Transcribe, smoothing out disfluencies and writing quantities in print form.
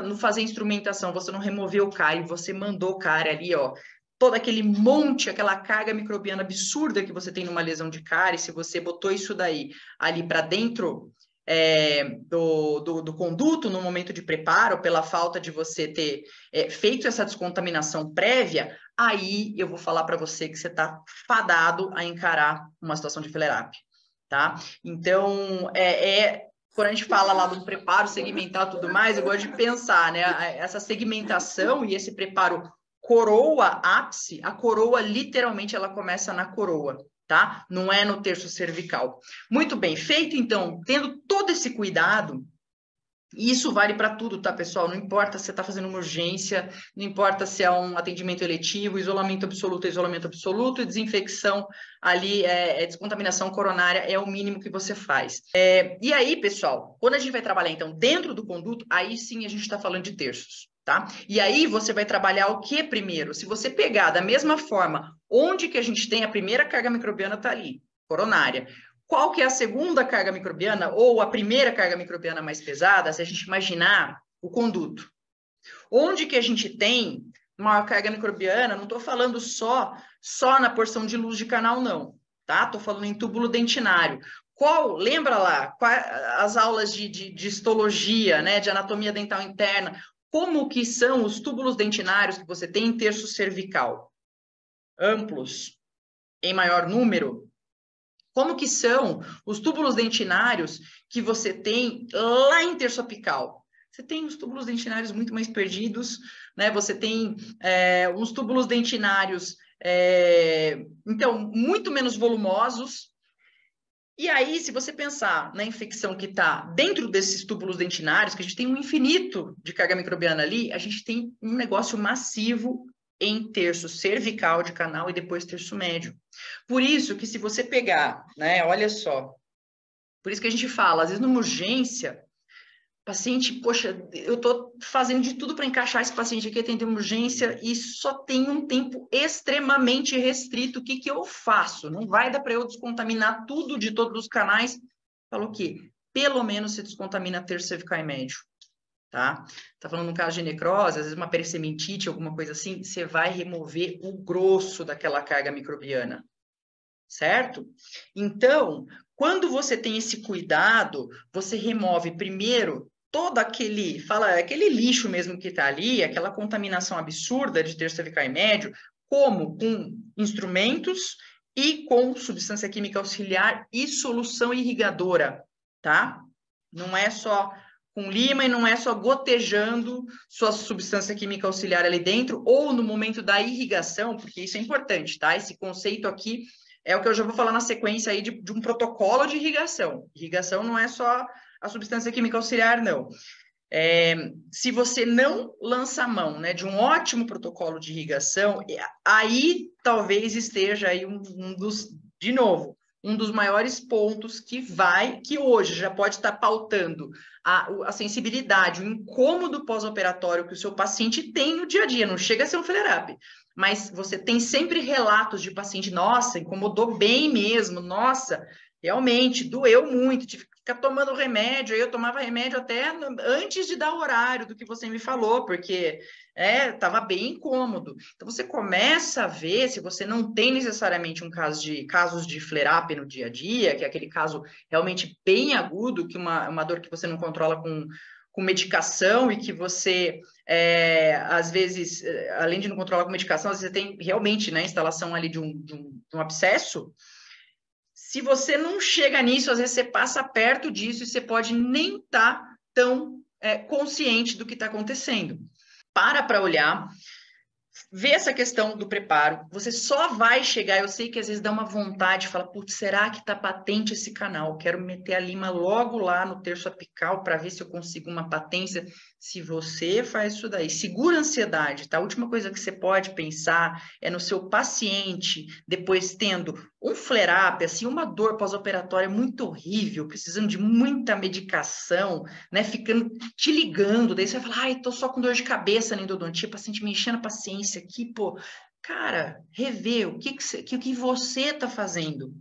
no fazer instrumentação, você não removeu o cárie, você mandou o cárie ali, ó, todo aquele monte, aquela carga microbiana absurda que você tem numa lesão de cárie, se você botou isso daí ali para dentro do conduto no momento de preparo, pela falta de você ter feito essa descontaminação prévia, aí eu vou falar para você que você está fadado a encarar uma situação de flare-up, tá? Então, quando a gente fala lá do preparo segmental e tudo mais, eu gosto de pensar, né? Essa segmentação e esse preparo coroa, ápice, a coroa, literalmente, ela começa na coroa, tá? Não é no terço cervical. Muito bem, feito, então, tendo todo esse cuidado, e isso vale para tudo, tá, pessoal? Não importa se você está fazendo uma urgência, não importa se é um atendimento eletivo, isolamento absoluto, e desinfecção ali, descontaminação coronária é o mínimo que você faz. E aí, pessoal, quando a gente vai trabalhar, então, dentro do conduto, aí sim a gente está falando de terços, tá? E aí você vai trabalhar o que primeiro? Se você pegar da mesma forma, onde que a gente tem a primeira carga microbiana tá ali, coronária. Qual que é a segunda carga microbiana ou a primeira carga microbiana mais pesada, se a gente imaginar o conduto? Onde que a gente tem maior carga microbiana? Não estou falando só na porção de luz de canal, não, tá? Estou falando em túbulo dentinário. Lembra lá, as aulas de histologia, né, de anatomia dental interna, como que são os túbulos dentinários que você tem em terço cervical? Amplos, em maior número. Como que são os túbulos dentinários que você tem lá em terço apical? Você tem os túbulos dentinários muito mais perdidos, né? Você tem uns túbulos dentinários, então, muito menos volumosos. E aí, se você pensar na infecção que está dentro desses túbulos dentinários, que a gente tem um infinito de carga microbiana ali, a gente tem um negócio massivo em terço cervical de canal e depois terço médio. Por isso que se você pegar, né, olha só, por isso que a gente fala, às vezes numa urgência, paciente, poxa, eu estou fazendo de tudo para encaixar esse paciente aqui, atender uma urgência e só tem um tempo extremamente restrito. O que que eu faço? Não vai dar para eu descontaminar tudo de todos os canais. Falou que pelo menos se descontamina terço cervical e médio, tá? Tá falando um caso de necrose, às vezes uma pericementite, alguma coisa assim, você vai remover o grosso daquela carga microbiana, certo? Então, quando você tem esse cuidado, você remove primeiro todo aquele lixo mesmo que está ali, aquela contaminação absurda de terço cervical e médio, como com instrumentos e com substância química auxiliar e solução irrigadora, tá? Não é só com lima e não é só gotejando sua substância química auxiliar ali dentro ou no momento da irrigação, porque isso é importante, tá? Esse conceito aqui é o que eu já vou falar na sequência aí de um protocolo de irrigação. Irrigação não é só a substância química auxiliar, não. Se você não lança a mão, né, de um ótimo protocolo de irrigação, aí talvez esteja aí de novo, um dos maiores pontos que hoje já pode estar pautando a sensibilidade, o incômodo pós-operatório que o seu paciente tem no dia a dia, não chega a ser um flare-up, mas você tem sempre relatos de paciente, nossa, incomodou bem mesmo, nossa, realmente, doeu muito, tive que ficar tomando remédio, aí eu tomava remédio até antes de dar o horário do que você me falou, porque estava bem incômodo. Então, você começa a ver, se você não tem necessariamente casos de flare-up no dia a dia, que é aquele caso realmente bem agudo, que uma dor que você não controla com medicação e que você, às vezes, além de não controlar com medicação, às vezes você tem realmente, né, instalação ali de um abscesso. Se você não chega nisso, às vezes você passa perto disso e você pode nem estar tão consciente do que está acontecendo. Para olhar, ver essa questão do preparo, você só vai chegar, eu sei que às vezes dá uma vontade, fala, putz, será que está patente esse canal? Quero meter a lima logo lá no terço apical para ver se eu consigo uma patência. Se você faz isso daí, segura a ansiedade, tá? A última coisa que você pode pensar é no seu paciente, depois tendo um flare-up, assim, uma dor pós-operatória muito horrível, precisando de muita medicação, né? Ficando, te ligando, daí você vai falar, ai, tô só com dor de cabeça na endodontia, paciente me enchendo a paciência aqui, pô. Cara, rever o que você tá fazendo.